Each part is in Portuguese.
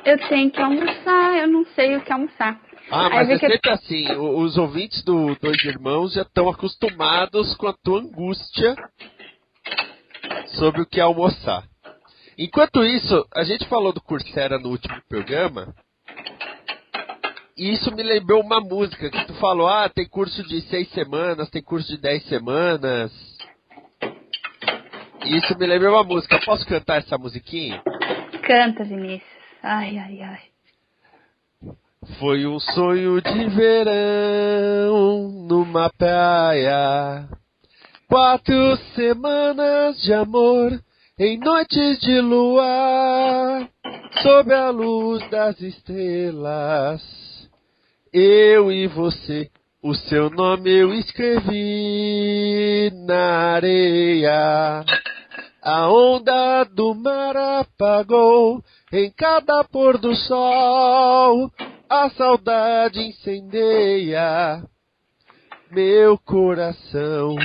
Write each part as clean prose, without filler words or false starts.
Eu tenho que almoçar, eu não sei o que almoçar. Ah, mas é sempre assim, os ouvintes do Dois Irmãos já estão acostumados com a tua angústia sobre o que é almoçar. Enquanto isso, a gente falou do Coursera no último programa, e isso me lembrou uma música que tu falou, tem curso de 6 semanas, tem curso de 10 semanas. E isso me lembrou uma música. Posso cantar essa musiquinha? Canta, Vinícius. Ai, ai, ai. Foi um sonho de verão numa praia, 4 semanas de amor em noites de luar, sob a luz das estrelas. Eu e você, o seu nome eu escrevi na areia. A onda do mar apagou em cada pôr do sol. A saudade incendeia meu coração.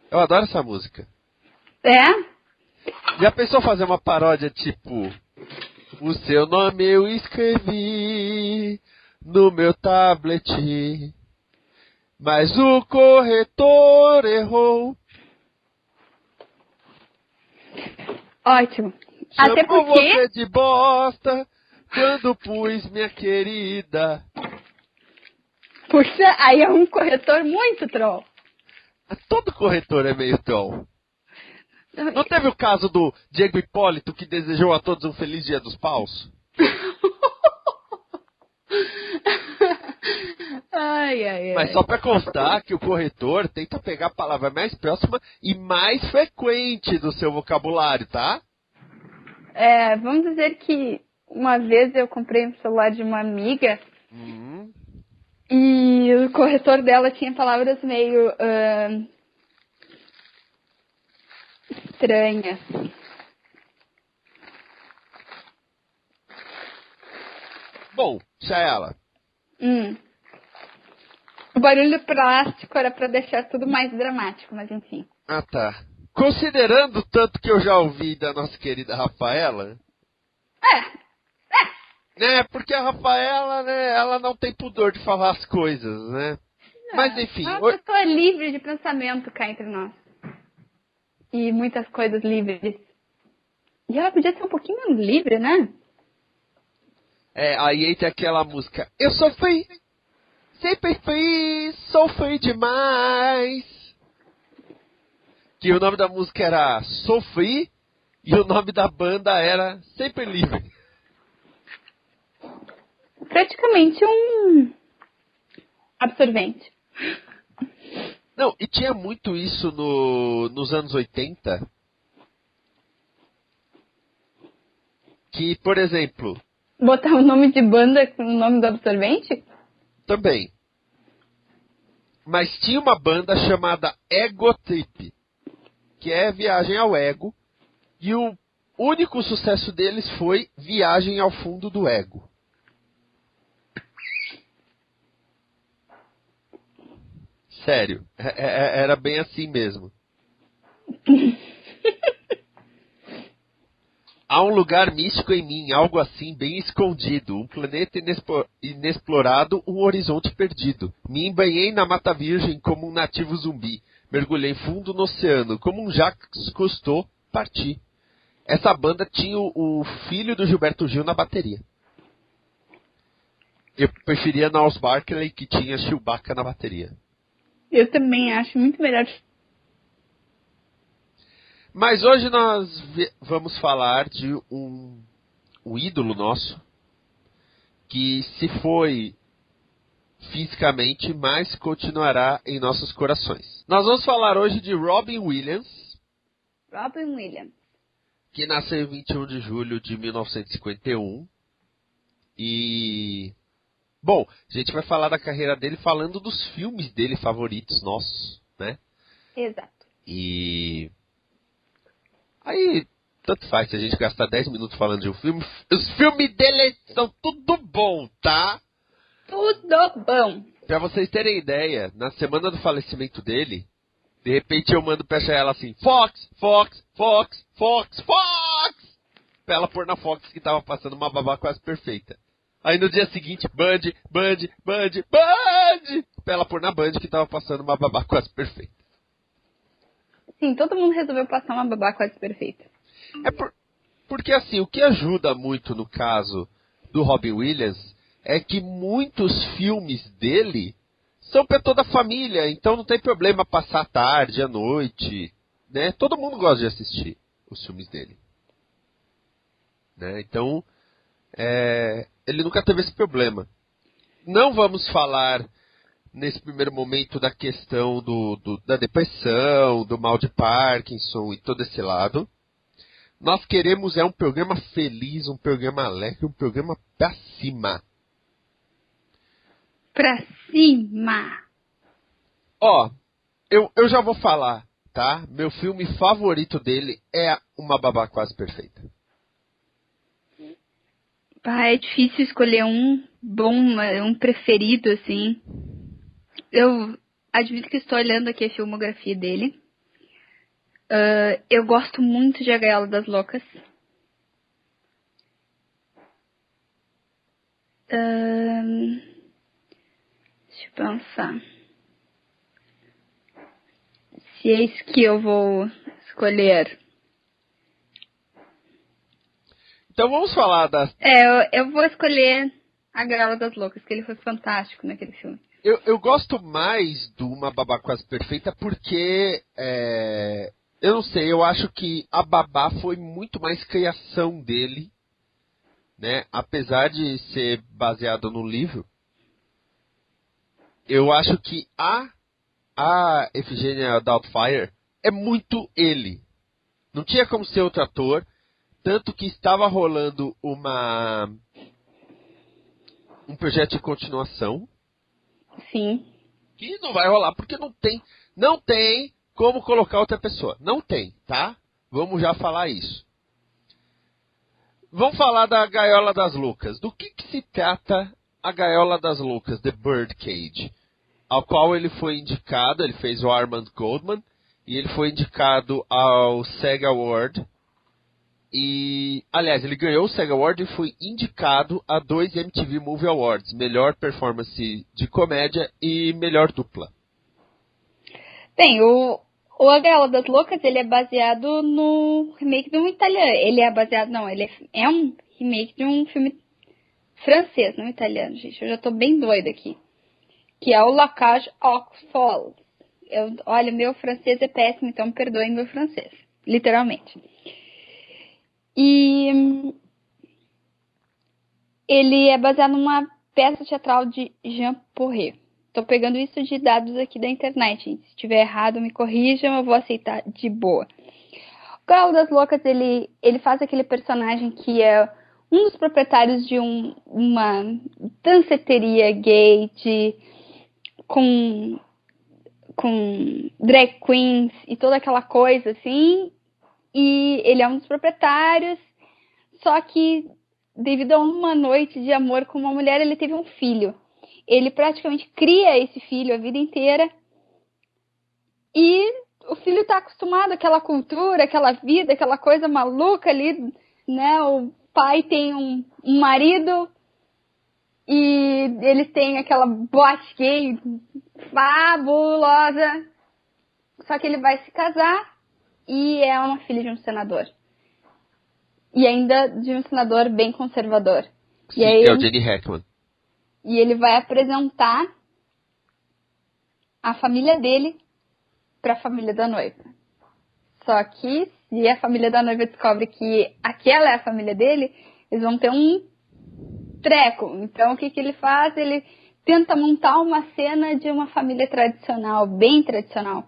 Eu adoro essa música. É? Já pensou fazer uma paródia tipo... O seu nome eu escrevi no meu tablet, mas o corretor errou. Ótimo. Até Chamou porque... você de bosta quando pus minha querida. Puxa, aí é um corretor muito troll. Todo corretor é meio troll. Não teve o caso do Diego Hipólito que desejou a todos um feliz Dia dos Paus? Ai, ai, ai. Mas só pra constar que o corretor tenta pegar a palavra mais próxima e mais frequente do seu vocabulário, tá? Vamos dizer que uma vez eu comprei um celular de uma amiga e o corretor dela tinha palavras meio estranhas. Bom, Chaela. O barulho plástico era pra deixar tudo mais dramático, mas enfim. Ah, tá. Considerando o tanto que eu já ouvi da nossa querida Rafaela... Né, porque a Rafaela, né, ela não tem pudor de falar as coisas, né? Mas enfim... Uma pessoa livre de pensamento cá entre nós. E muitas coisas livres. E ela podia ser um pouquinho menos livre, né? Aí entra aquela música. Eu sofri, sempre fui, sofri demais. Que o nome da música era Sofri e o nome da banda era Sempre Livre. Praticamente um absorvente. Não, e tinha muito isso nos anos 80. Que, por exemplo... Botar o nome de banda com o nome do absorvente? Também. Mas tinha uma banda chamada Ego Trip, que é Viagem ao Ego, e o único sucesso deles foi Viagem ao Fundo do Ego. Sério, era bem assim mesmo. Há um lugar místico em mim, algo assim bem escondido, um planeta inexplorado, um horizonte perdido. Me embanhei na Mata Virgem como um nativo zumbi, mergulhei fundo no oceano, como um Jacques Cousteau, parti. Essa banda tinha o filho do Gilberto Gil na bateria. Eu preferia Niles Barkley, que tinha Chewbacca na bateria. Eu também acho muito melhor. Mas hoje nós vamos falar de um ídolo nosso, que se foi fisicamente, mas continuará em nossos corações. Nós vamos falar hoje de Robin Williams. Robin Williams. Que nasceu em 21 de julho de 1951. E... Bom, a gente vai falar da carreira dele falando dos filmes dele favoritos nossos, né? Exato. E aí, tanto faz se a gente gastar 10 minutos falando de um filme. Os filmes dele são tudo bom, tá? Tudo bom. Pra vocês terem ideia, na semana do falecimento dele, de repente eu mando pra ela assim, Fox, Fox, Fox, Fox, Fox! Pra ela pôr na Fox que tava passando uma babá quase perfeita. Aí no dia seguinte, Band, Band, Band, Band! Pra ela pôr na Band que tava passando uma babá quase perfeita. Sim, todo mundo resolveu passar uma babá quase perfeita. Porque assim, o que ajuda muito no caso do Robin Williams é que muitos filmes dele são pra toda a família, então não tem problema passar à tarde, à noite, né? Todo mundo gosta de assistir os filmes dele. Né? Então, ele nunca teve esse problema. Não vamos falar nesse primeiro momento da questão da depressão, do mal de Parkinson e todo esse lado. Nós queremos um programa feliz, um programa alegre, um programa pra cima. Pra cima! Ó, eu já vou falar, tá? Meu filme favorito dele é Uma Babá Quase Perfeita. É difícil escolher um bom, um preferido, assim. Eu admito que estou olhando aqui a filmografia dele. Eu gosto muito de A Gaiola das Loucas. Deixa eu pensar. Se é isso que eu vou escolher. Então vamos falar das... Eu vou escolher A Gaiola das Loucas, que ele foi fantástico naquele filme. Eu gosto mais do Uma Babá Quase Perfeita porque... eu não sei, eu acho que a babá foi muito mais criação dele, né? Apesar de ser baseado no livro, eu acho que a Efigênia Doubtfire é muito ele. Não tinha como ser outro ator, tanto que estava rolando um projeto de continuação. Sim. Que não vai rolar, porque não tem como colocar outra pessoa. Não tem, tá? Vamos já falar isso. Vamos falar da Gaiola das Loucas. Do que se trata a Gaiola das Loucas, The Birdcage? Ao qual ele foi indicado, ele fez o Armand Goldman, e ele foi indicado ao SEG Award. E, aliás, ele ganhou o SEG Award e foi indicado a 2 MTV Movie Awards, melhor performance de comédia e melhor dupla. Bem, o A Gaiola das Loucas, ele é baseado no remake de um italiano. Ele é baseado, não, ele é um remake de um filme francês, não italiano, gente. Eu já tô bem doida aqui. Que é o La Cage aux Folles. Olha, meu francês é péssimo, então me perdoem meu francês. Literalmente. E ele é baseado numa peça teatral de Jean Porret. Tô pegando isso de dados aqui da internet. Se estiver errado, me corrijam, eu vou aceitar de boa. O Gaiola das Loucas, ele faz aquele personagem que é um dos proprietários de uma danceteria gay, com drag queens e toda aquela coisa, assim. E ele é um dos proprietários, só que devido a uma noite de amor com uma mulher, ele teve um filho. Ele praticamente cria esse filho a vida inteira. E o filho está acostumado àquela cultura, aquela vida, aquela coisa maluca ali, né? O pai tem um marido e eles têm aquela boate gay fabulosa. Só que ele vai se casar e é uma filha de um senador. E ainda de um senador bem conservador. Sim, e aí, é o Gene Hackman. E ele vai apresentar a família dele para a família da noiva. Só que se a família da noiva descobre que aquela é a família dele, eles vão ter um treco. Então o que ele faz? Ele tenta montar uma cena de uma família tradicional, bem tradicional.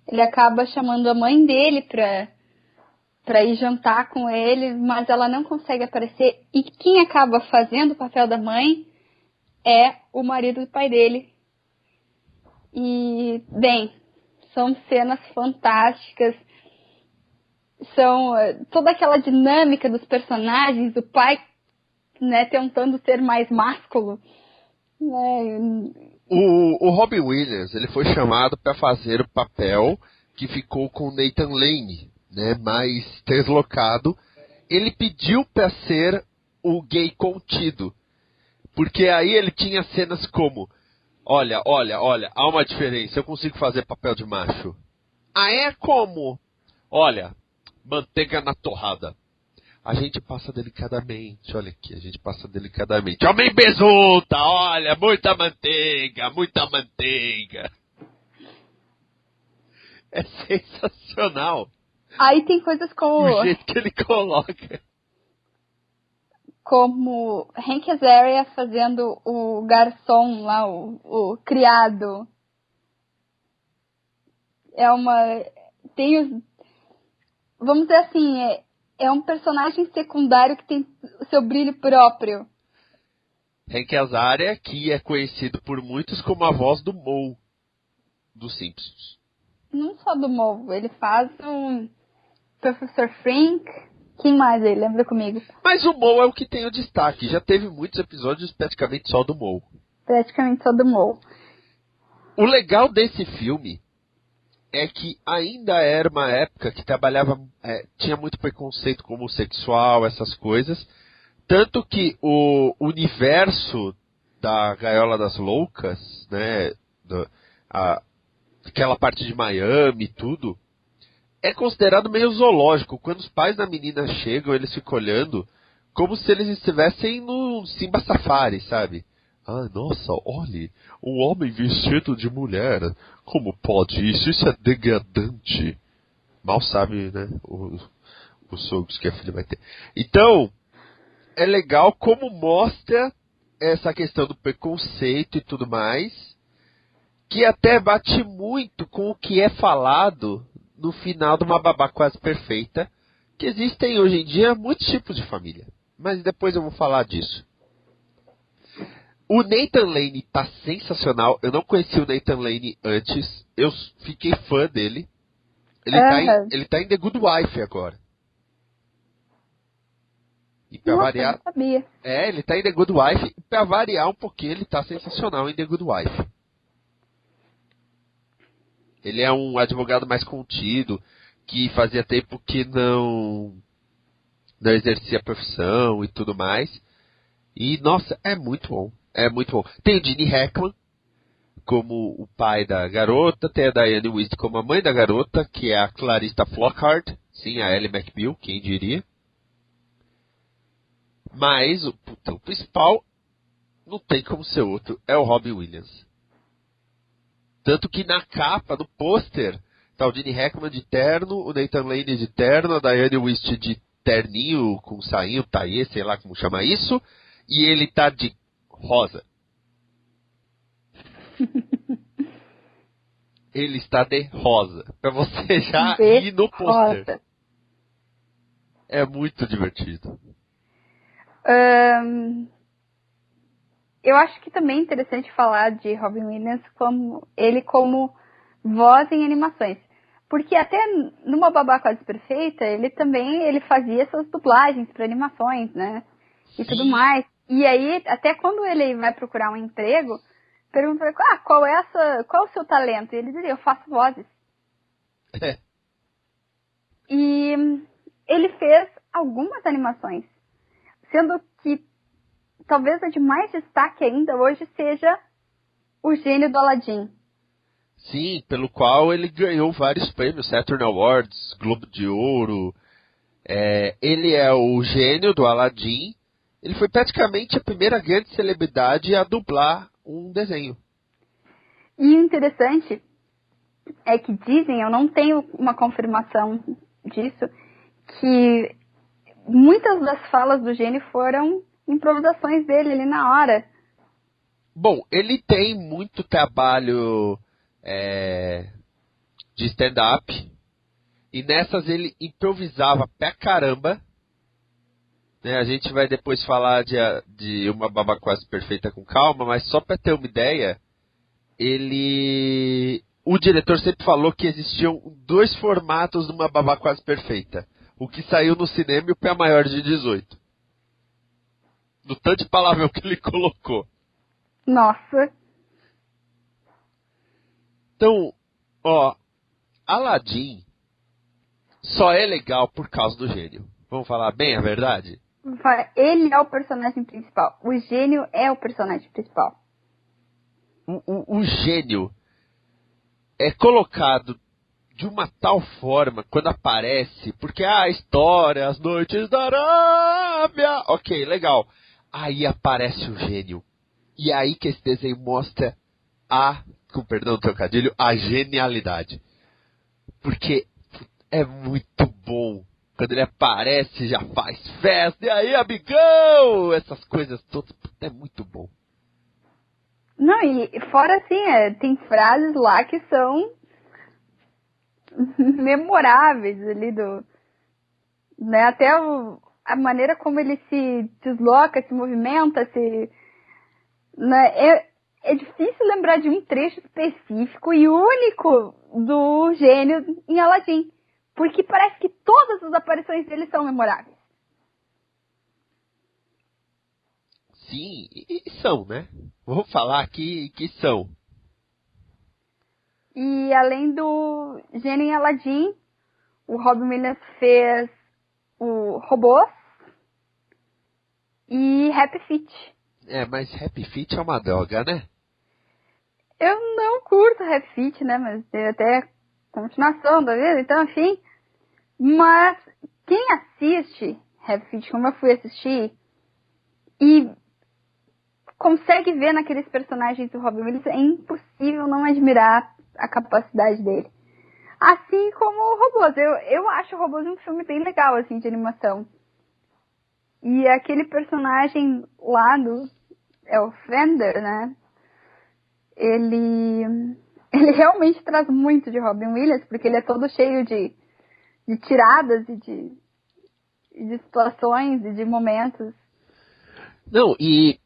Ele acaba chamando a mãe dele para ir jantar com ele, mas ela não consegue aparecer. E quem acaba fazendo o papel da mãe é o marido do pai dele. E, bem, São cenas fantásticas. São toda aquela dinâmica dos personagens, do pai, né, tentando ser mais másculo. Né? O Robin Williams, ele foi chamado para fazer o papel que ficou com o Nathan Lane, né, mais deslocado. Ele pediu para ser o gay contido, porque aí ele tinha cenas como: olha, há uma diferença, eu consigo fazer papel de macho. Ah, é como? Olha, manteiga na torrada. A gente passa delicadamente, olha aqui, a gente passa delicadamente. Homem besunta, olha, muita manteiga, muita manteiga. É sensacional. Aí tem coisas como... O jeito que ele coloca. Como Hank Azaria fazendo o garçom lá, o criado. Tem os... Vamos dizer assim, é um personagem secundário que tem o seu brilho próprio. Hank Azaria, que é conhecido por muitos como a voz do Moe, dos Simpsons. Não só do Moe, ele faz um Professor Frink. Quem mais aí? Lembra comigo? Mas o Moe é o que tem o destaque. Já teve muitos episódios praticamente só do Moe. Praticamente só do Moe. O legal desse filme é que ainda era uma época que trabalhava, tinha muito preconceito com homossexual, essas coisas. Tanto que o universo da Gaiola das Loucas, né, aquela parte de Miami e tudo, é considerado meio zoológico. Quando os pais da menina chegam, eles ficam olhando como se eles estivessem no Simba Safari, sabe? Ah, nossa, olhe, um homem vestido de mulher. Como pode isso? Isso é degradante. Mal sabe, né, os sogros que a filha vai ter. Então, é legal como mostra essa questão do preconceito e tudo mais, que até bate muito com o que é falado no final de Uma Babá Quase Perfeita, que existem hoje em dia muitos tipos de família. Mas depois eu vou falar disso. O Nathan Lane tá sensacional. Eu não conheci o Nathan Lane antes. Eu fiquei fã dele. Ele tá em The Good Wife agora. E pra variar... eu não sabia. ele tá em The Good Wife. E pra variar um pouquinho, ele tá sensacional em The Good Wife. Ele é um advogado mais contido, que fazia tempo que não exercia a profissão e tudo mais. E, nossa, é muito bom. É muito bom. Tem o Gene Hackman como o pai da garota, tem a Diane Wiest como a mãe da garota, que é a Clarissa Flockhart, sim, a Ellie McBeal, quem diria. Mas o principal não tem como ser outro, é o Robin Williams. Tanto que na capa, no pôster, tá o Gene Hackman de terno, o Nathan Lane de terno, a Diane Wiest de terninho com sainho, taie, sei lá como chama isso, e ele tá de rosa. Ele está de rosa. Pra você já ir no pôster. Rosa. É muito divertido. Eu acho que também é interessante falar de Robin Williams como voz em animações. Porque até numa Babá Quase Perfeita, ele fazia essas dublagens para animações, né? E tudo mais. E aí, até quando ele vai procurar um emprego, pergunta pra ele, qual é o seu talento? E ele diria, eu faço vozes. E ele fez algumas animações, sendo que talvez a de mais destaque ainda hoje seja o gênio do Aladdin. Sim, pelo qual ele ganhou vários prêmios, Saturn Awards, Globo de Ouro. Ele é o gênio do Aladdin. Ele foi praticamente a primeira grande celebridade a dublar um desenho. E o interessante é que dizem, eu não tenho uma confirmação disso, que muitas das falas do gênio foram improvisações dele ali na hora. Bom, ele tem muito trabalho de stand-up, e nessas ele improvisava pra caramba. A gente vai depois falar de Uma Babá Quase Perfeita com calma, mas só pra ter uma ideia, ele o diretor sempre falou que existiam 2 formatos de uma babá quase perfeita. O que saiu no cinema e o pé maior de 18. Do tanto de palavrão que ele colocou. Nossa. Então, Aladdin só é legal por causa do gênio. Vamos falar bem a verdade? Ele é o personagem principal. O gênio é o personagem principal. O gênio é colocado de uma tal forma quando aparece, porque a história, as noites da Arábia, ok, legal. Aí aparece o gênio. E aí que esse desenho mostra com perdão do trocadilho, a genialidade. Porque é muito bom. Quando ele aparece, já faz festa. E aí, amigão? Essas coisas todas. É muito bom. Não, e fora assim, tem frases lá que são memoráveis ali né, até a maneira como ele se desloca, se movimenta, né, é difícil lembrar de um trecho específico e único do gênio em Aladdin, porque parece que todas as aparições dele são memoráveis. Sim, e são, né? Vou falar aqui que são. E além do gênio em Aladdin, o Robin Williams fez o Robôs e Happy Feet. Mas Happy Feet é uma droga, né? Eu não curto Happy Feet, né? Mas tem até continuação da vida, então, enfim. Mas quem assiste Happy Feet, como eu fui assistir, e consegue ver naqueles personagens do Robin Williams, é impossível não admirar a capacidade dele. Assim como o Robôs. Eu acho o Robôs um filme bem legal, assim, de animação. E aquele personagem lá é o Fender, né? Ele realmente traz muito de Robin Williams, porque ele é todo cheio de tiradas e de situações e de momentos. Não, e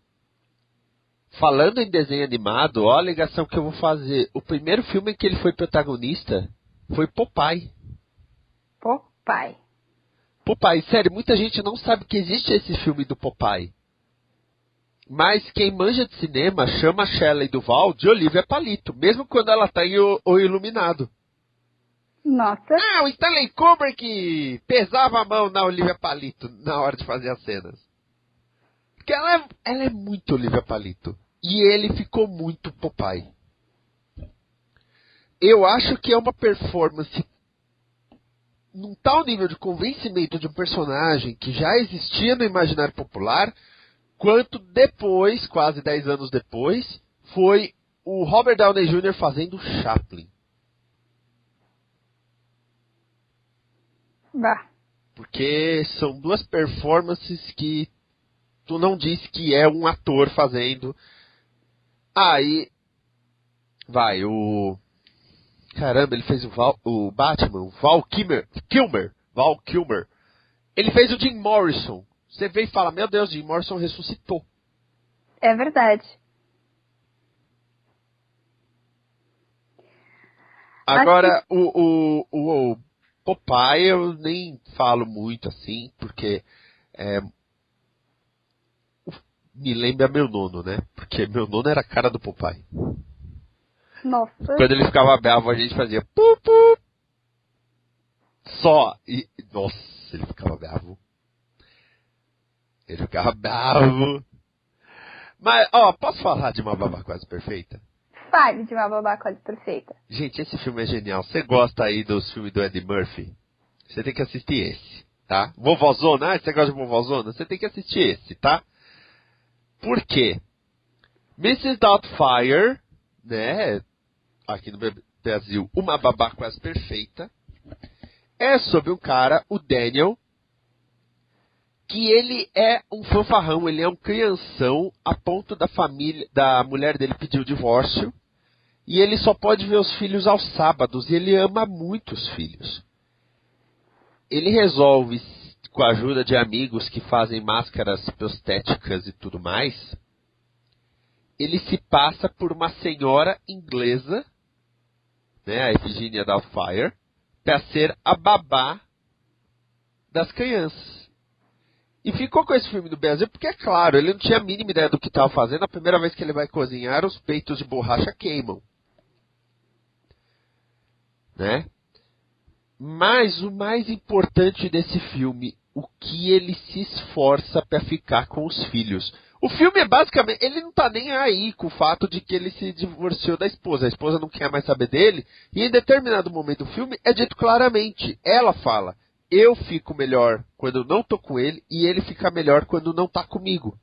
falando em desenho animado, ó a ligação que eu vou fazer. O primeiro filme em que ele foi protagonista foi Popeye. Popeye. Popeye, sério, muita gente não sabe que existe esse filme do Popeye. Mas quem manja de cinema chama a Shelley Duvall de Olivia Palito, mesmo quando ela tá em O Iluminado. Nossa. O Stanley Kubrick pesava a mão na Olivia Palito na hora de fazer as cenas. Porque ela é muito Olivia Palito. E ele ficou muito Popeye. Eu acho que é uma performance num tal nível de convencimento de um personagem que já existia no imaginário popular, quanto depois, quase 10 anos depois, foi o Robert Downey Jr. fazendo Chaplin. Bah. Porque são 2 performances que tu não diz que é um ator fazendo. Aí vai caramba, ele fez o Batman, o Val Kilmer. Ele fez o Jim Morrison. Você vê e fala, meu Deus, Jim Morrison ressuscitou. É verdade. Agora, o Popeye eu nem falo muito assim, porque me lembra meu nono, né? Porque meu nono era a cara do Popeye. Nossa. Quando ele ficava bravo, a gente fazia pu. Só. E, nossa, ele ficava bravo. Mas, posso falar de uma babá quase perfeita? Fale de uma babá quase perfeita. Gente, esse filme é genial. Você gosta aí dos filmes do Eddie Murphy? Você tem que assistir esse, tá? Vovózona, você gosta de Vovózona? Você tem que assistir esse, tá? Por quê? Mrs. Doubtfire, né? Aqui no Brasil, uma babá quase perfeita. É sobre um cara, o Daniel, que ele é um fanfarrão, ele é um crianção, a ponto da mulher dele pedir o divórcio, e ele só pode ver os filhos aos sábados, e ele ama muito os filhos. Ele resolve, com a ajuda de amigos que fazem máscaras prostéticas e tudo mais, ele se passa por uma senhora inglesa né, a Efigênia Doubtfire, para ser a babá das crianças. E ficou com esse filme do Brasil porque, é claro, ele não tinha a mínima ideia do que estava fazendo. A primeira vez que ele vai cozinhar, os peitos de borracha queimam. Né? Mas o mais importante desse filme, o que ele se esforça para ficar com os filhos. O filme é basicamente, ele não tá nem aí com o fato de que ele se divorciou da esposa. A esposa não quer mais saber dele. E em determinado momento do filme é dito claramente. Ela fala, eu fico melhor quando não tô com ele e ele fica melhor quando não tá comigo.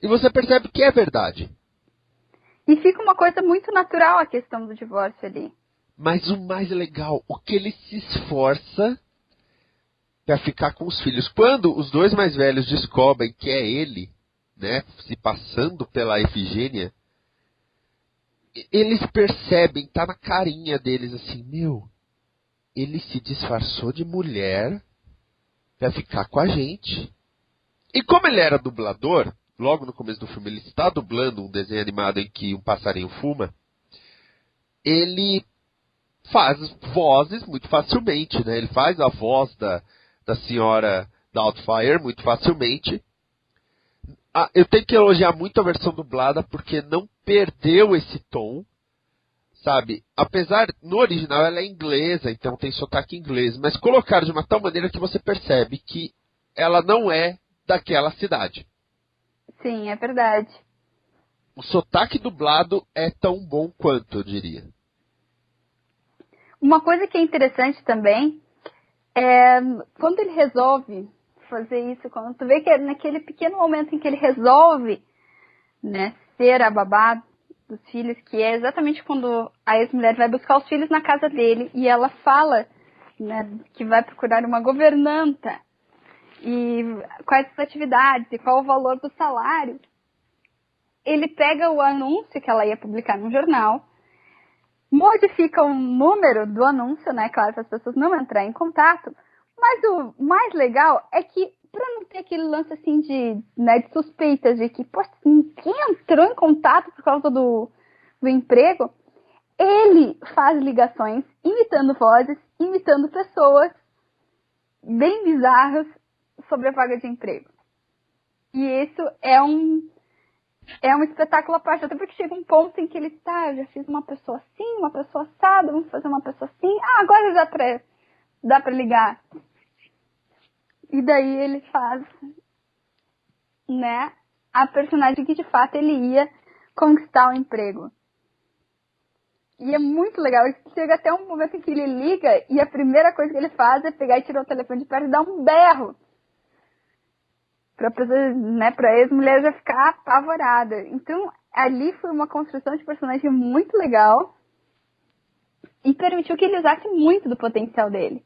E você percebe que é verdade. E fica uma coisa muito natural a questão do divórcio ali. Mas o mais legal, o que ele se esforça para ficar com os filhos. Quando os dois mais velhos descobrem que é ele, né, se passando pela Efigênia, eles percebem, tá na carinha deles assim, meu, ele se disfarçou de mulher para ficar com a gente. E como ele era dublador, logo no começo do filme ele está dublando um desenho animado em que um passarinho fuma, ele faz vozes muito facilmente, né? Ele faz a voz da senhora Doubtfire muito facilmente. Eu tenho que elogiar muito a versão dublada porque não perdeu esse tom, sabe? Apesar, no original ela é inglesa, então tem sotaque inglês, mas colocaram de uma tal maneira que você percebe que ela não é daquela cidade. Sim, é verdade. O sotaque dublado é tão bom quanto, eu diria. Uma coisa que é interessante também é quando ele resolve fazer isso, quando tu vê que é naquele pequeno momento em que ele resolve, né, ser a babá dos filhos, que é exatamente quando a ex-mulher vai buscar os filhos na casa dele e ela fala, né, que vai procurar uma governanta e quais as atividades e qual o valor do salário. Ele pega o anúncio que ela ia publicar no jornal, modifica o número do anúncio, né? Claro, para as pessoas não entrarem em contato. Mas o mais legal é que, para não ter aquele lance assim de suspeitas de que, poxa, ninguém entrou em contato por causa do emprego, ele faz ligações imitando vozes, imitando pessoas bem bizarras sobre a vaga de emprego. E isso é um espetáculo à parte, até porque chega um ponto em que ele está, eu já fiz uma pessoa assim, uma pessoa assada, vamos fazer uma pessoa assim, agora dá pra ligar. E daí ele faz, né, a personagem que de fato ele ia conquistar o emprego. E é muito legal, chega até um momento em que ele liga e a primeira coisa que ele faz é pegar e tirar o telefone de perto e dar um berro. Pra ex-mulher já ficar apavorada. Então, ali foi uma construção de personagem muito legal e permitiu que ele usasse muito do potencial dele.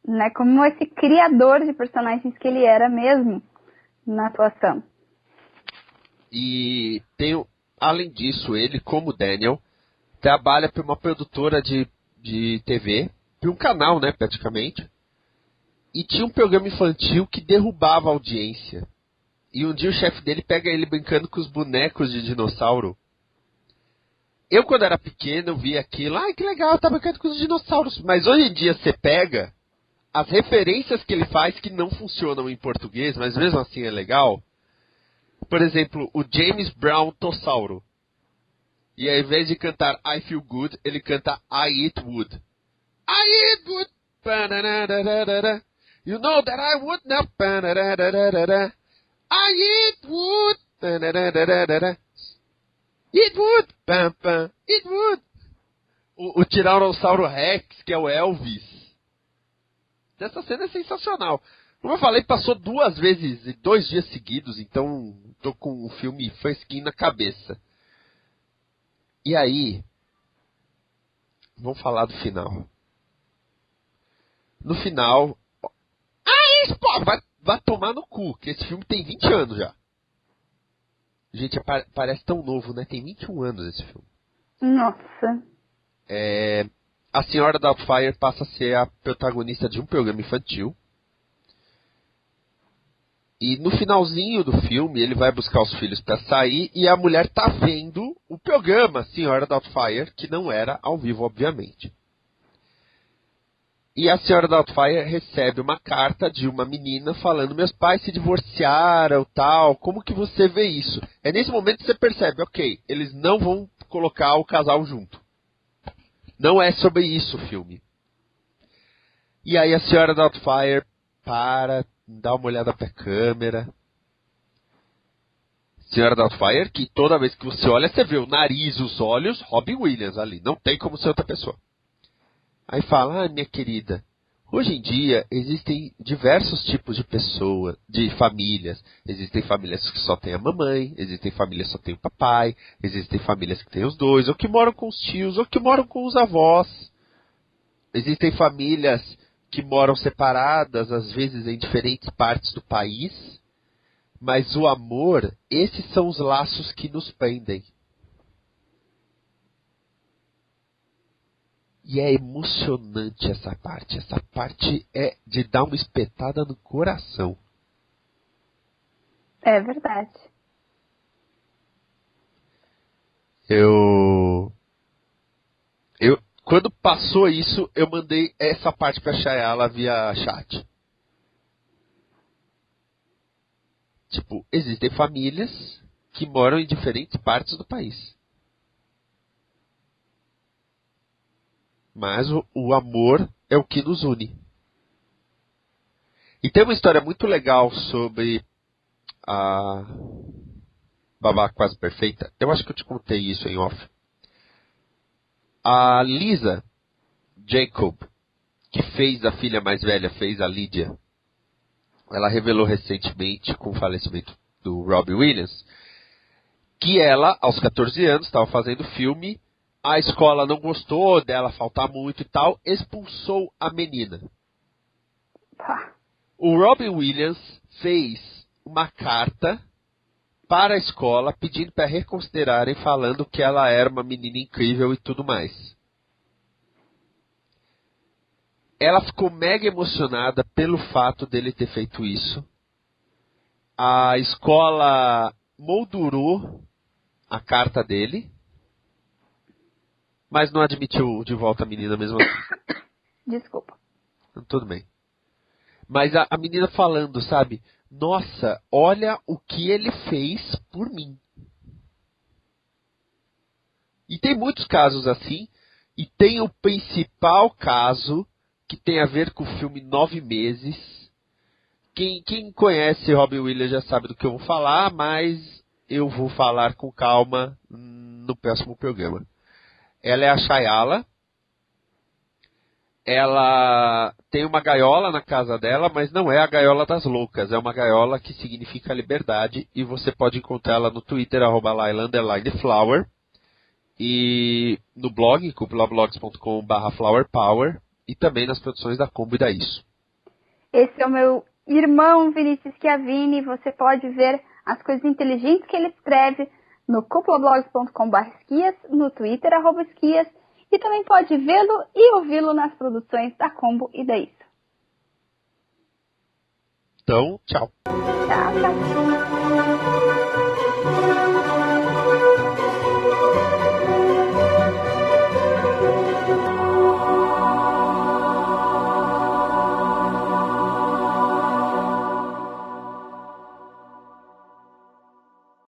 Né? Como esse criador de personagens que ele era mesmo na atuação. E além disso, ele, como Daniel, trabalha para uma produtora de TV, para um canal, né, praticamente. E tinha um programa infantil que derrubava a audiência. E um dia o chefe dele pega ele brincando com os bonecos de dinossauro. Eu, quando era pequeno, eu via aquilo. Que legal, tá brincando com os dinossauros. Mas hoje em dia você pega as referências que ele faz que não funcionam em português, mas mesmo assim é legal. Por exemplo, o James Brown Tossauro. E ao invés de cantar I Feel Good, ele canta I Eat Wood. I Eat Wood. You know that I would not. I eat wood. Eat wood. Eat wood. O Tiranossauro Rex, que é o Elvis. Essa cena é sensacional. Como eu falei, passou 2 vezes em 2 dias seguidos, então tô com o filme fresquinho na cabeça. E aí, vamos falar do final. No final... Pô, vai tomar no cu, que esse filme tem 20 anos já. Gente, parece tão novo, né? Tem 21 anos esse filme. Nossa. A senhora Doubtfire passa a ser a protagonista de um programa infantil. E no finalzinho do filme, ele vai buscar os filhos para sair e a mulher tá vendo o programa Senhora Doubtfire, que não era ao vivo, obviamente. E a Senhora Doubtfire recebe uma carta de uma menina falando: meus pais se divorciaram, tal, como que você vê isso? É nesse momento que você percebe, ok, eles não vão colocar o casal junto. Não é sobre isso o filme. E aí a Senhora Doubtfire dá uma olhada pra câmera. Senhora Doubtfire, que toda vez que você olha, você vê o nariz, os olhos, Robin Williams ali. Não tem como ser outra pessoa. Aí fala: minha querida, hoje em dia existem diversos tipos de pessoas, de famílias. Existem famílias que só tem a mamãe, existem famílias que só tem o papai, existem famílias que tem os dois, ou que moram com os tios, ou que moram com os avós. Existem famílias que moram separadas, às vezes em diferentes partes do país, mas o amor, esses são os laços que nos prendem. E é emocionante essa parte. Essa parte é de dar uma espetada no coração. É verdade. Quando passou isso, eu mandei essa parte pra Chayala via chat. Tipo, existem famílias que moram em diferentes partes do país. Mas o amor é o que nos une. E tem uma história muito legal sobre a Babá Quase Perfeita. Eu acho que eu te contei isso em off. A Lisa Jacob, que fez a filha mais velha, fez a Lídia, ela revelou recentemente, com o falecimento do Robbie Williams, que ela, aos 14 anos, estava fazendo filme, a escola não gostou dela faltar muito e tal, expulsou a menina. Pá. O Robbie Williams fez uma carta para a escola pedindo para reconsiderarem, falando que ela era uma menina incrível e tudo mais. Ela ficou mega emocionada pelo fato dele ter feito isso. A escola moldurou a carta dele, mas não admitiu de volta a menina mesmo assim. Desculpa. Tudo bem. Mas a menina falando, sabe? Nossa, olha o que ele fez por mim. E tem muitos casos assim. E tem o principal caso que tem a ver com o filme 9 Meses. Quem conhece Robin Williams já sabe do que eu vou falar, mas eu vou falar com calma no próximo programa. Ela é a Chayala. Ela tem uma gaiola na casa dela, mas não é a gaiola das loucas. É uma gaiola que significa liberdade. E você pode encontrá-la no Twitter, @Laila_Flower. E no blog, cupulablogs.com/flowerpower. E também nas produções da Combo e da Isso. Esse é o meu irmão Vinícius Schiavini. Você pode ver as coisas inteligentes que ele escreve no cupulablogs.com/esquias, no Twitter, @esquias. E também pode vê-lo e ouvi-lo nas produções da Combo e da Isso. Então, tchau. Tchau, tchau.